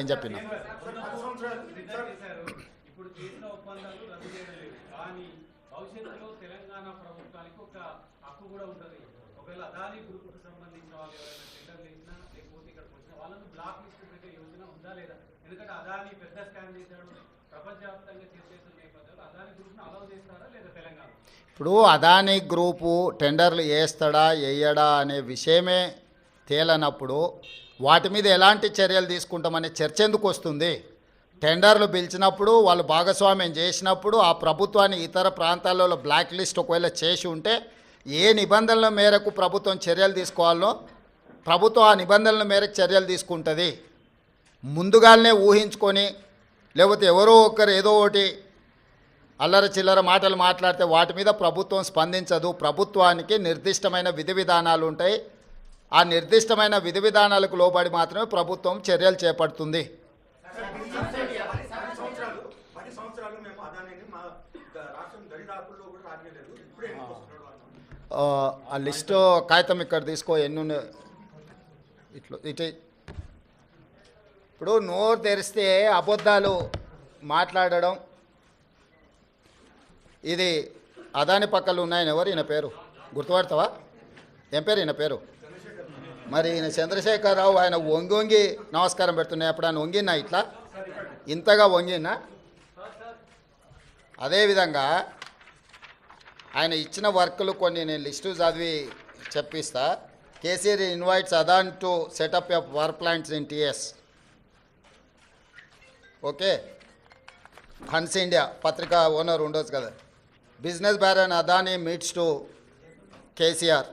ఏం చెప్పినా ఇప్పుడు అదానీ గ్రూపు టెండర్లు వేస్తాడా వేయడా అనే విషయమే తేలనప్పుడు వాటి మీద ఎలాంటి చర్యలు తీసుకుంటామనే చర్చ ఎందుకు వస్తుంది? టెండర్లు పిలిచినప్పుడు వాళ్ళు భాగస్వామ్యం చేసినప్పుడు ఆ ప్రభుత్వాన్ని ఇతర ప్రాంతాలలో బ్లాక్ లిస్ట్ ఒకవేళ చేసి ఉంటే ఏ నిబంధనల మేరకు ప్రభుత్వం చర్యలు తీసుకోవాలో ప్రభుత్వం ఆ నిబంధనల మేరకు చర్యలు తీసుకుంటుంది. ముందుగానే ఊహించుకొని లేకపోతే ఎవరో ఒకరు ఏదో ఒకటి అల్లర చిల్లర మాటలు మాట్లాడితే వాటి మీద ప్రభుత్వం స్పందించదు. ప్రభుత్వానికి నిర్దిష్టమైన విధి విధానాలు ఉంటాయి. ఆ నిర్దిష్టమైన విధి విధానాలకు లోబడి మాత్రమే ప్రభుత్వం చర్యలు చేపడుతుంది. ఆ లిస్టు కాగితం ఇక్కడ తీసుకో, ఎన్ని ఇటు ఇప్పుడు నోరు తెరిస్తే అబద్ధాలు మాట్లాడడం, ఇది అదాని పక్కలు ఉన్నాయని ఎవరు ఈయన పేరు గుర్తుపడతావా? ఏం పేరు ఈయన పేరు? మరి ఈయన చంద్రశేఖరరావు. ఆయన వంగి వంగి నమస్కారం పెడుతున్నాయి. అప్పుడు ఆయన వంగినా ఇట్లా ఇంతగా వంగినా? అదేవిధంగా ఆయన ఇచ్చిన వర్కులు కొన్ని నేను లిస్టు చదివి చెప్పిస్తా. KCR invites Adani to set up a power plants in TS. Okay, Hans India పత్రికా ఓనర్ ఉండొచ్చు కదా. Business baron Adani meets to KCR,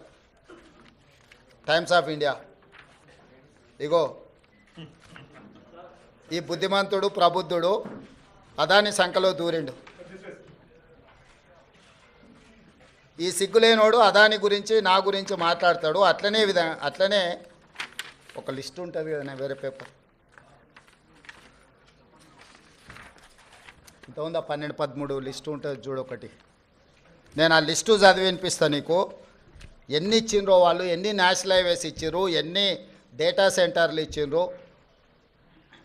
Times of India. ఇగో ఈ బుద్ధిమంతుడు ప్రబుద్ధుడు అదాని సంఖలో దూరిండు. ఈ సిగ్గులేనోడు అదాని గురించి నా గురించి మాట్లాడతాడు. అట్లనే ఒక లిస్ట్ ఉంటుంది కదా, వేరే పేపర్ ఇంత ఉందా, 12-13 లిస్టు ఉంటుంది చూడు ఒకటి. నేను ఆ లిస్టు చదివి వినిపిస్తాను నీకు. ఎన్ని ఇచ్చిండ్రో వాళ్ళు, ఎన్ని నేషనల్ హైవేస్ ఇచ్చిర్రు, ఎన్ని డేటా సెంటర్లు ఇచ్చిండ్రు.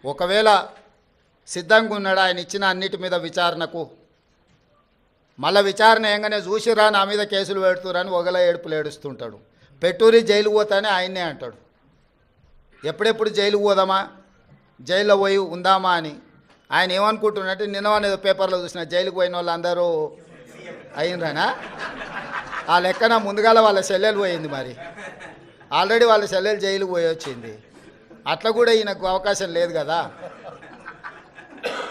ఒకవేళ సిద్ధంగా ఉన్నాడు ఆయన ఇచ్చిన అన్నిటి మీద విచారణకు, మళ్ళీ విచారణ ఏంగానే చూసిరా నా మీద కేసులు పెడుతురని ఒకల ఏడుపులు ఏడుస్తుంటాడు. పెట్టూరి జైలు పోతానే ఆయన్నే అంటాడు. ఎప్పుడెప్పుడు జైలుకు పోదామా, జైల్లో పోయి ఉందామా అని ఆయన ఏమనుకుంటున్నట్టు. నిన్నవానేదో పేపర్లో చూసిన జైలుకు పోయిన వాళ్ళు అందరూ అయినరానా? ఆ లెక్కన ముందుగాల వాళ్ళ చెల్లెలు పోయింది. మరి ఆల్రెడీ వాళ్ళ చెల్లెలు జైలుకు పోయి వచ్చింది. అట్లా కూడా ఈయనకు అవకాశం లేదు కదా.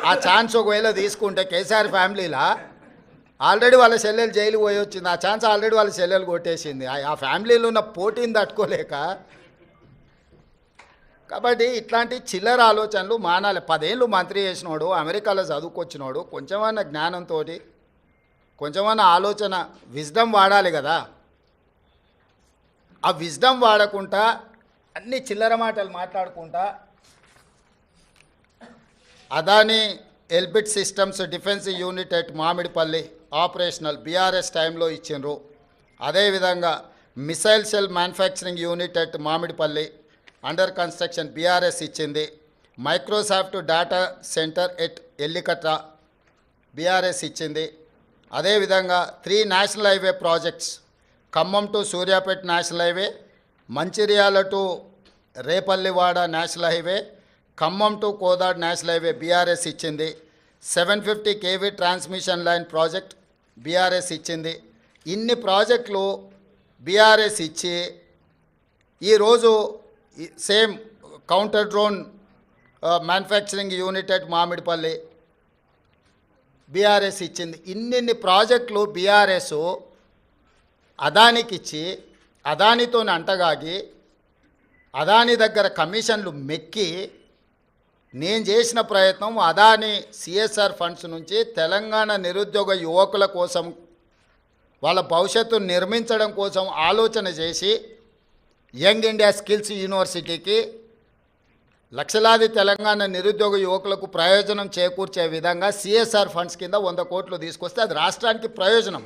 ఆ ఛాన్స్ ఒకవేళ తీసుకుంటే కేసీఆర్ ఫ్యామిలీలా ఆల్రెడీ వాళ్ళ చెల్లెలు జైలుకు పోయి వచ్చింది. ఆ ఛాన్స్ ఆల్రెడీ వాళ్ళ చెల్లెలు కొట్టేసింది. ఆ ఫ్యామిలీలో ఉన్న పోటీని తట్టుకోలేక. కాబట్టి ఇట్లాంటి చిల్లర ఆలోచనలు మానాలి. 10 ఏళ్ళు మంత్రి చేసినోడు, అమెరికాలో చదువుకొచ్చినోడు, కొంచెమన్నా జ్ఞానంతో కొంచెమన్నా ఆలోచన విజ్డమ్ వాడాలి కదా. ఆ విజ్డమ్ వాడకుండా అన్ని చిల్లర మాటలు మాట్లాడుకుంటా Adani Elbit Systems defence unit at Mamidipally operational BRS టైంలో ఇచ్చిండ్రు. అదేవిధంగా missile cell manufacturing unit at Mamidipally under construction BRS ఇచ్చింది. Microsoft data centre at Ellikatta BRS ఇచ్చింది. అదేవిధంగా 3 national highway projects, Khammam to Suryapet national highway, Mancherial to Repallewada national highway, Khammam to Kodad national highway BRS ఇచ్చింది. 750 kV transmission line project BRS ఇచ్చింది. ఇన్ని ప్రాజెక్టులు BRS ఇచ్చి ఈరోజు same counter drone manufacturing unit at Mamidipalli BRS ఇచ్చింది. ఇన్ని ప్రాజెక్టులు బీఆర్ఎస్ అదానికి ఇచ్చి అదానితో అంటగాగి అదాని దగ్గర కమిషన్లు మెక్కి నేను చేసిన ప్రయత్నం అదాని సిఎస్ఆర్ ఫండ్స్ నుంచి తెలంగాణ నిరుద్యోగ యువకుల కోసం వాళ్ళ భవిష్యత్తును నిర్మించడం కోసం ఆలోచన చేసి యంగ్ ఇండియా స్కిల్స్ యూనివర్సిటీకి లక్షలాది తెలంగాణ నిరుద్యోగ యువకులకు ప్రయోజనం చేకూర్చే విధంగా సిఎస్ఆర్ ఫండ్స్ కింద 100 కోట్లు తీసుకొస్తే అది రాష్ట్రానికి ప్రయోజనం.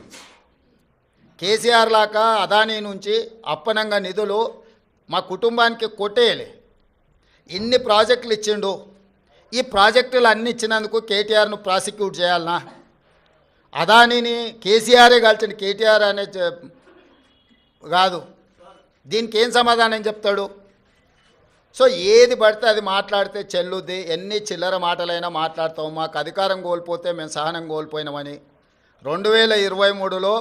కేసీఆర్ లాగా అదానీ నుంచి అప్పనంగా నిధులు మా కుటుంబానికి కొట్టేయలే. ఇన్ని ప్రాజెక్టులు ఇచ్చిండు. ఈ ప్రాజెక్టులు అన్ని ఇచ్చినందుకు కేటీఆర్ను ప్రాసిక్యూట్ చేయాలనా? అదానిని కేసీఆరే కాల్చండి, కేటీఆర్ అనే కాదు. దీనికి ఏం సమాధానం చెప్తాడు? సో ఏది పడితే అది మాట్లాడితే చెల్లుద్ది. ఎన్ని చిల్లర మాటలైనా మాట్లాడతాం. మాకు అధికారం కోల్పోతే మేము సహనం కోల్పోయినామని 2023లో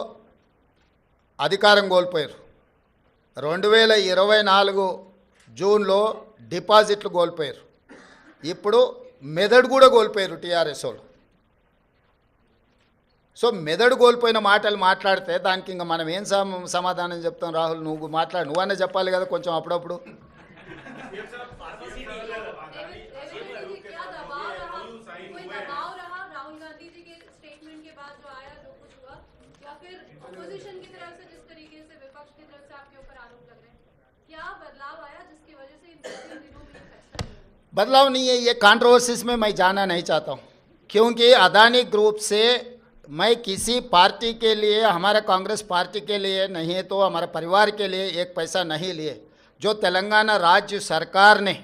అధికారం కోల్పోయారు. 2024 జూన్లో డిపాజిట్లు కోల్పోయారు. ఇప్పుడు మెదడు కూడా కోల్పోయారు టీఆర్ఎస్ వాళ్ళు. సో మెదడు కోల్పోయిన మాటలు మాట్లాడితే దానికి ఇంకా మనం ఏం సమాధానం చెప్తాం? రాహుల్, నువ్వు మాట్లాడు, నువ్వన్నా చెప్పాలి కదా కొంచెం అప్పుడప్పుడు. बदलाव नहीं है, ये कंट्रोवर्सीज में मैं जाना नहीं चाहता हूँ, क्योंकि अदानी ग्रुप से मैं किसी पार्टी के लिए, हमारे कांग्रेस पार्टी के लिए नहीं तो हमारे परिवार के लिए एक पैसा नहीं लिए। जो तेलंगाना राज्य सरकार ने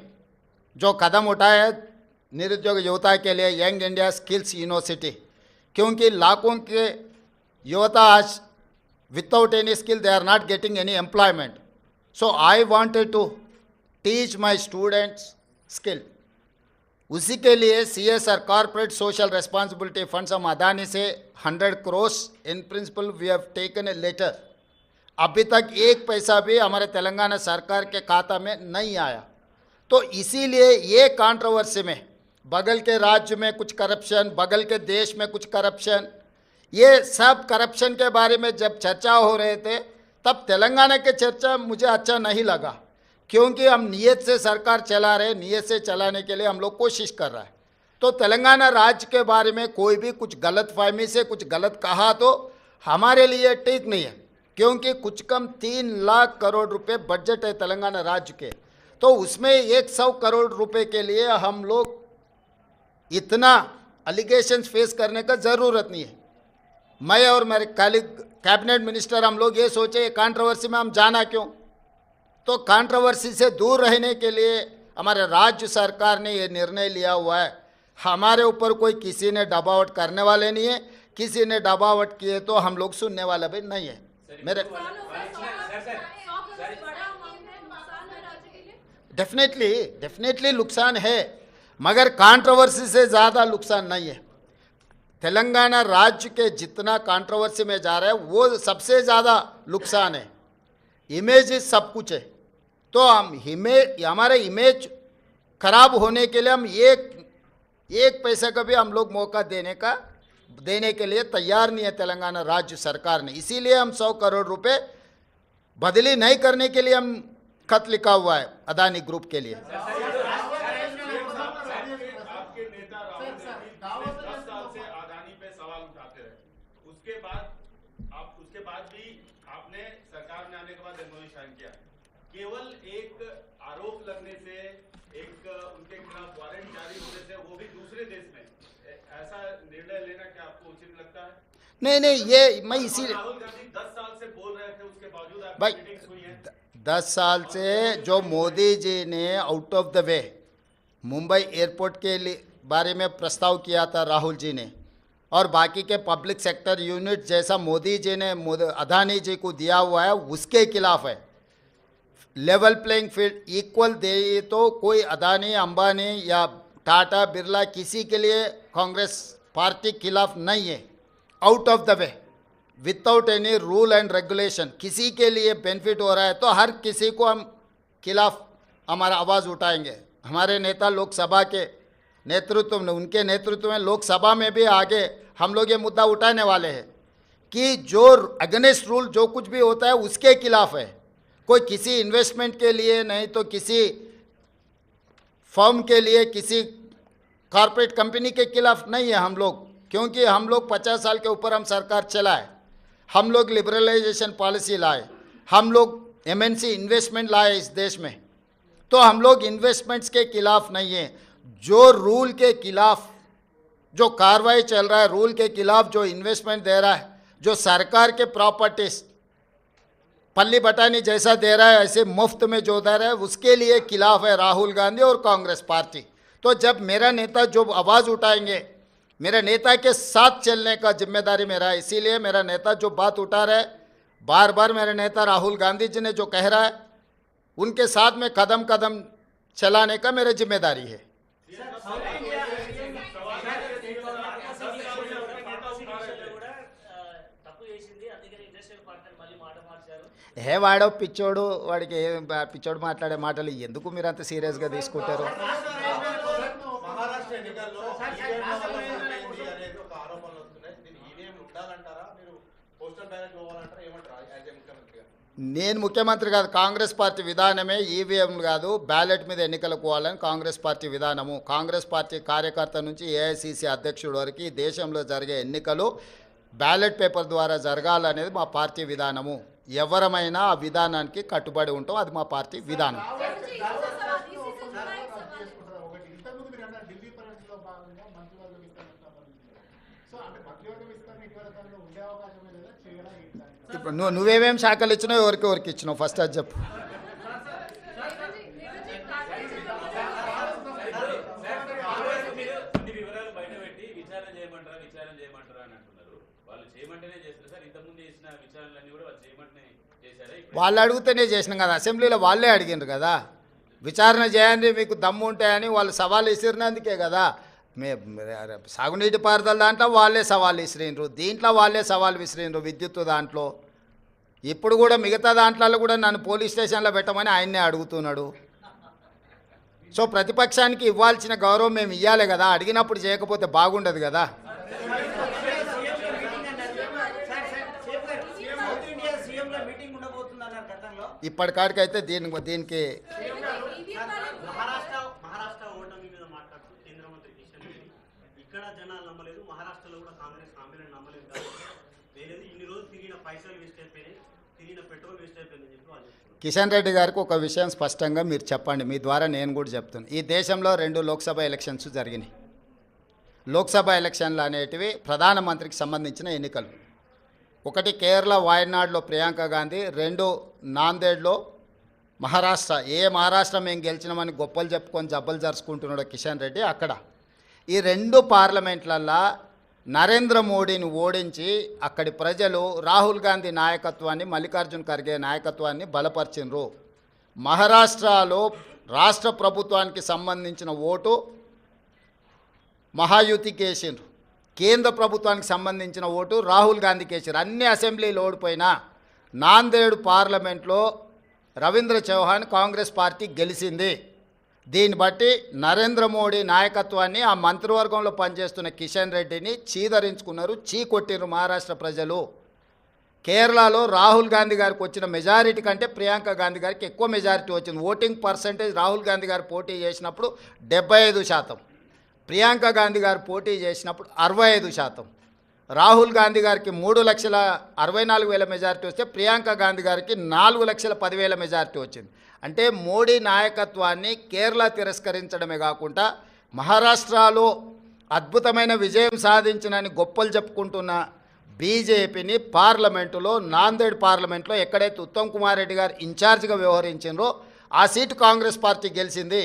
जो कदम उठाया निरुद्योग युवता के लिए, यंग इंडिया स्किल्स यूनिवर्सिटी, क्योंकि लाखों के युवता आज without any skill they are not getting any employment. So I wanted to teach my students skill. उसी के लिए CSR corporate social responsibility funds हम अदानी से 100 crore in principle we have taken a letter. अभी तक एक पैसा भी हमारे तेलंगाना सरकार के खाता में नहीं आया. तो इसीलिए ये कंट्रोवर्सी में बगल के राज्य में कुछ करप्शन, बगल के देश में कुछ करप्शन, ये सब करप्शन के बारे में जब चर्चा हो रहे थे तब तेलंगाना के चर्चा मुझे अच्छा नहीं लगा, क्योंकि हम नियत से सरकार चला रहे, नियत से चलाने के लिए हम लोग कोशिश कर रहा है. तो तेलंगाना राज्य के बारे में कोई भी कुछ गलत फहमी से कुछ गलत कहा तो हमारे लिए ठीक नहीं है, क्योंकि कुछ कम 3 लाख करोड़ रुपए बजट है तेलंगाना राज्य के. तो उसमें 100 करोड़ रुपए के लिए हम लोग इतना अलिगेशंस फेस करने का ज़रूरत नहीं है. मैं और मेरे कैबिनेट मिनिस्टर हम लोग ये सोचे कंट्रोवर्सी में हम जाना क्यों. तो कंट्रोवर्सी से दूर रहने के लिए हमारे राज्य सरकार ने ये निर्णय लिया हुआ है. हमारे ऊपर कोई किसी ने दबावट करने वाले नहीं है, किसी ने दबावट किए तो हम लोग सुनने वाले भी नहीं है. मेरे डेफिनेटली नुकसान है, मगर कंट्रोवर्सी से ज़्यादा नुकसान नहीं है. तेलंगाना राज्य के जितना कंट्रोवर्सी में जा रहा है वो सबसे ज़्यादा नुकसान है. इमेज सब कुछ है. तो हम हमारे इमेज खराब होने के लिए हम एक पैसे का भी हम लोग मौका देने के लिए तैयार नहीं है तेलंगाना राज्य सरकार ने. इसीलिए हम 100 करोड़ रुपए बदली नहीं करने के लिए हम खत लिखा हुआ है अदानी ग्रुप के लिए. आपके नेता राहुल गांधी 10 साल से अदानी पे सवाल उठाते रहे, उसके बाद भी आपने सरकार में आने के बाद एमओयू साइन किया. केवल एक आरोप लगने से, एक उनके खिलाफ वारंट जारी होने से, वो भी दूसरे देश में, ऐसा निर्णय लेना क्या आपको उचित लगता है? नहीं, ये मैं इसी राहुल गांधी 10 साल से बोल रहे थे, उसके बावजूद भाई आपकी मीटिंग्स हुई है. 10 साल से जो मोदी जी ने out of the way Mumbai airport के लिए बारे में प्रस्ताव किया था राहुल जी ने, और बाकी के पब्लिक सेक्टर यूनिट जैसा मोदी जी ने अदानी जी को दिया हुआ है उसके खिलाफ है. लेवल प्लेइंग फील्ड इक्वल दे तो कोई अदानी, अंबानी या टाटा, बिरला किसी के लिए कांग्रेस पार्टी खिलाफ नहीं है. Out of the way without any rule and regulation किसी के लिए बेनिफिट हो रहा है तो हर किसी को हम खिलाफ हमारा आवाज़ उठाएंगे. हमारे नेता लोकसभा के नेतृत्व में, उनके नेतृत्व में लोकसभा में भी आगे हम लोग ये मुद्दा उठाने वाले हैं कि जो अगेंस्ट रूल जो कुछ भी होता है उसके खिलाफ है. कोई किसी इन्वेस्टमेंट के लिए नहीं तो किसी फर्म के लिए, किसी कॉरपोरेट कंपनी के खिलाफ नहीं है हम लोग, क्योंकि हम लोग 50 साल के ऊपर हम सरकार चलाए, हम लोग लिबरलाइजेशन पॉलिसी लाए, हम लोग MNC इन्वेस्टमेंट लाए इस देश में. तो हम लोग इन्वेस्टमेंट्स के खिलाफ नहीं है. जो रूल के खिलाफ जो कार्रवाई चल रहा है, रूल के खिलाफ जो इन्वेस्टमेंट दे रहा है, जो सरकार के प्रॉपर्टीज पल्ली बटानी जैसा दे रहा है, ऐसे मुफ्त में जो दे रहा है, उसके लिए खिलाफ है राहुल गांधी और कांग्रेस पार्टी. तो जब मेरा नेता जो आवाज़ उठाएंगे, मेरे नेता के साथ चलने का जिम्मेदारी मेरा है। इसीलिए मेरा नेता जो बात उठा रहा है, बार बार मेरे नेता राहुल गांधी जी ने जो कह रहा है, उनके साथ में कदम कदम चलाने का मेरी जिम्मेदारी है। హే వాడో పిచ్చోడు, వాడికి పిచ్చోడు మాట్లాడే మాటలు ఎందుకు మీరు అంత సీరియస్గా తీసుకుంటారు? మహారాష్ట్ర ఎన్నికల్లో అనేది ఒక ఆరోపణలు వస్తున్నాయి. దీన్ని ఈవీఎం ఉండాలంటారా, మీరు పోస్టల్ బ్యాలెట్ పోవాలంటారా, ఏమంటారా యాజ్ ఏ ముఖ్యమంత్రిగా? నేను ముఖ్యమంత్రి కాదు, కాంగ్రెస్ పార్టీ విధానమే ఈవీఎం కాదు, బ్యాలెట్ మీద ఎన్నికలకు పోవాలని కాంగ్రెస్ పార్టీ విధానము. కాంగ్రెస్ పార్టీ కార్యకర్త నుంచి ఏఐసిసి అధ్యక్షుడు వరకు ఈ దేశంలో జరిగే ఎన్నికలు బ్యాలెట్ పేపర్ ద్వారా జరగాలనేది మా పార్టీ విధానము. ఎవరమైనా ఆ విధానానికి కట్టుబడి ఉంటాం, అది మా పార్టీ విధానం. ఇప్పుడు నువ్వేమేం శాఖలు ఇచ్చినావు, ఎవరికి ఇచ్చినావు ఫస్ట్ అది చెప్పు. వాళ్ళు అడిగితేనే చేసినాం కదా, అసెంబ్లీలో వాళ్ళే అడిగినారు కదా, విచారణ చేయండి మీకు దమ్ము ఉంటాయని వాళ్ళు సవాల్ విసిరినందుకే కదా. సాగునీటి పారుదల దాంట్లో వాళ్ళే సవాల్ విసిరినరు, దీంట్లో వాళ్ళే సవాల్ విసిరినరు, విద్యుత్ దాంట్లో. ఇప్పుడు కూడా మిగతా దాంట్లో కూడా నన్ను పోలీస్ స్టేషన్లో పెట్టమని ఆయన్నే అడుగుతున్నాడు. సో ప్రతిపక్షానికి ఇవ్వాల్సిన గౌరవం మేము ఇవ్వాలి కదా, అడిగినప్పుడు చేయకపోతే బాగుండదు కదా. ఇప్పటికాడికైతే దీనికి మహారాష్ట్ర ఓటమి మీద మాట్లాడుతూ కేంద్ర మంత్రి కిషన్ రెడ్డి ఇక్కడ జనాలు నమ్మలేదు, మహారాష్ట్రలో కూడా కాంగ్రెస్ హామీలను నమ్మలేదు కాబట్టి వేరేది ఇన్ని రోజులు తిరిగిన పైసలు వేస్ట్ అయిపోయినాయి, తిరిగిన పెట్రోల్ వేస్ట్ అయిపోయిందని చెప్పి వాళ్ళు చెప్తున్నారు. కిషన్ రెడ్డి గారికి ఒక విషయం స్పష్టంగా మీరు చెప్పండి, మీ ద్వారా నేను కూడా చెప్తున్నాను. ఈ దేశంలో 2 లోక్సభ ఎలక్షన్స్ జరిగినాయి. లోక్సభ ఎలక్షన్లు అనేటివి ప్రధానమంత్రికి సంబంధించిన ఎన్నికలు. ఒకటి కేరళ వాయనాడ్లో ప్రియాంక గాంధీ, 2 నాందేడ్లో మహారాష్ట్ర. మహారాష్ట్ర మేము గెలిచినామని గొప్పలు చెప్పుకొని జబ్బలు జరుచుకుంటున్నాడు కిషన్ రెడ్డి అక్కడ. ఈ 2 పార్లమెంట్లల్లో నరేంద్ర మోడీని ఓడించి అక్కడి ప్రజలు రాహుల్ గాంధీ నాయకత్వాన్ని, మల్లికార్జున్ ఖర్గే నాయకత్వాన్ని బలపరిచినరు. మహారాష్ట్రలో రాష్ట్ర ప్రభుత్వానికి సంబంధించిన ఓటు మహాయుతికి వేసిండ్రు, కేంద్ర ప్రభుత్వానికి సంబంధించిన ఓటు రాహుల్ గాంధీకి వేసారు. అన్ని అసెంబ్లీలు ఓడిపోయినా నాందేడ్ పార్లమెంట్లో రవీంద్ర చౌహాన్ కాంగ్రెస్ పార్టీ గెలిచింది. దీన్ని బట్టి నరేంద్ర మోడీ నాయకత్వాన్ని, ఆ మంత్రివర్గంలో పనిచేస్తున్న కిషన్ రెడ్డిని చీదరించుకున్నారు, చీకొట్టిరు మహారాష్ట్ర ప్రజలు. కేరళలో రాహుల్ గాంధీ గారికి వచ్చిన మెజారిటీ కంటే ప్రియాంక గాంధీ గారికి ఎక్కువ మెజారిటీ వచ్చింది. ఓటింగ్ పర్సంటేజ్ రాహుల్ గాంధీ గారు పోటీ చేసినప్పుడు 75%, ప్రియాంక గాంధీ గారు పోటీ చేసినప్పుడు 65%. రాహుల్ గాంధీ గారికి 3,64,000 మెజారిటీ వస్తే ప్రియాంక గాంధీ గారికి 4,10,000 మెజారిటీ వచ్చింది. అంటే మోడీ నాయకత్వాన్ని కేరళ తిరస్కరించడమే కాకుండా మహారాష్ట్రలో అద్భుతమైన విజయం సాధించినని గొప్పలు చెప్పుకుంటున్న బీజేపీని పార్లమెంటులో, నాందేడ్ పార్లమెంట్లో ఎక్కడైతే ఉత్తమ్ కుమార్ రెడ్డి గారు ఇన్ఛార్జిగా వ్యవహరించారో ఆ సీటు కాంగ్రెస్ పార్టీ గెలిచింది.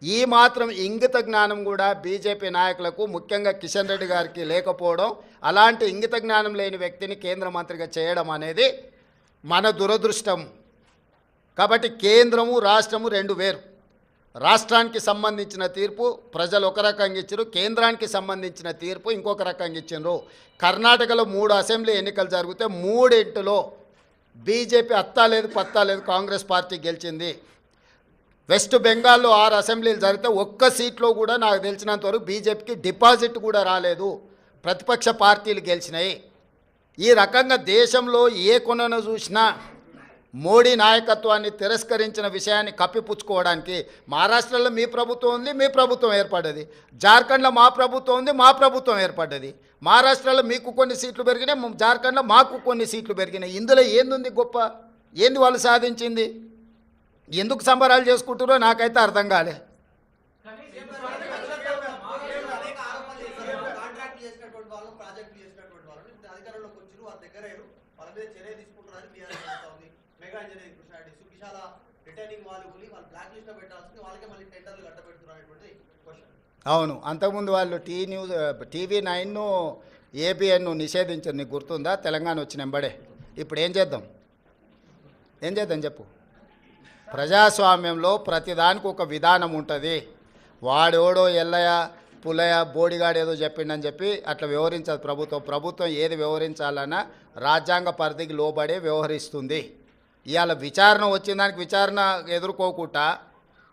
ఈ మాత్రం ఇంగిత జ్ఞానం కూడా బీజేపీ నాయకులకు, ముఖ్యంగా కిషన్ రెడ్డి గారికి లేకపోవడం, అలాంటి ఇంగిత జ్ఞానం లేని వ్యక్తిని కేంద్ర మంత్రిగా చేయడం అనేది మన దురదృష్టం. కాబట్టి కేంద్రము రాష్ట్రము 2 వేరు. రాష్ట్రానికి సంబంధించిన తీర్పు ప్రజలు ఒక రకంగా ఇచ్చారు, కేంద్రానికి సంబంధించిన తీర్పు ఇంకొక రకంగా ఇచ్చారు. కర్ణాటకలో 3 అసెంబ్లీ ఎన్నికలు జరిగితే 3 బీజేపీ అత్తా లేదు పత్తా లేదు, కాంగ్రెస్ పార్టీ గెలిచింది. వెస్ట్ బెంగాల్లో 6 అసెంబ్లీలు జరిగితే ఒక్క సీట్లో కూడా నాకు తెలిసినంతవరకు బీజేపీకి డిపాజిట్ కూడా రాలేదు, ప్రతిపక్ష పార్టీలు గెలిచినాయి. ఈ రకంగా దేశంలో ఏ కొనను చూసినా మోడీ నాయకత్వాన్ని తిరస్కరించిన విషయాన్ని కప్పిపుచ్చుకోవడానికి మహారాష్ట్రలో మీ ప్రభుత్వం ఉంది, మీ ప్రభుత్వం ఏర్పడ్డది. జార్ఖండ్లో మా ప్రభుత్వం ఉంది, మా ప్రభుత్వం ఏర్పడ్డది. మహారాష్ట్రలో మీకు కొన్ని సీట్లు పెరిగినాయి, జార్ఖండ్లో మాకు కొన్ని సీట్లు పెరిగినాయి. ఇందులో ఏంది గొప్ప, ఏంది వాళ్ళు సాధించింది? ఎందుకు సంబరాలు చేసుకుంటారో నాకైతే అర్థం కాలే. రిటైనింగ్ వాళ్ళు బ్లాక్ లిస్ట్ లో పెట్టాల్సింది వాళ్ళకే మళ్ళీ టెండర్లు కట్టబెడుతున్నారు అనేటువంటి క్వశ్చన్. అవును, అంతకుముందు వాళ్ళు టీవీ 9 ఏబిఎన్ను నిషేధించారు, నీకు గుర్తుందా? తెలంగాణ వచ్చిన వెంబడే. ఇప్పుడు ఏం చేద్దాం చెప్పు. ప్రజాస్వామ్యంలో ప్రతిదానికి ఒక విధానం ఉంటుంది. వాడోడో ఎల్లయ్య పుల్లయ్య బోడిగాడు ఏదో చెప్పిండని చెప్పి అట్లా వ్యవహరించదు ప్రభుత్వం ఏది వ్యవహరించాలన్నా రాజ్యాంగ పరిధికి లోబడే వ్యవహరిస్తుంది. ఇవాళ విచారణ వచ్చిన దానికి విచారణ ఎదుర్కోకుండా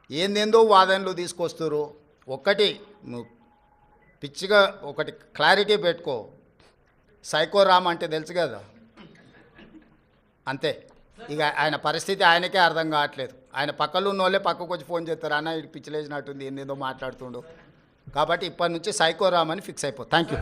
ఏందేందో వాదనలు తీసుకొస్తారు. ఒక్కటి నువ్వు పిచ్చిగా ఒకటి క్లారిటీ పెట్టుకో, సైకో రామ్ అంటే తెలుసు కదా, అంతే. ఇక ఆయన పరిస్థితి ఆయనకే అర్థం కావట్లేదు. ఆయన పక్కలో ఉన్న వాళ్ళే పక్కకు వచ్చి ఫోన్ చేస్తారు, అన్న ఇటు పిచ్చిలేసినట్టుంది ఏందేందో మాట్లాడుతుండు. కాబట్టి ఇప్పటి నుంచి సైకో రామ్ అని ఫిక్స్ అయిపో. Thank you.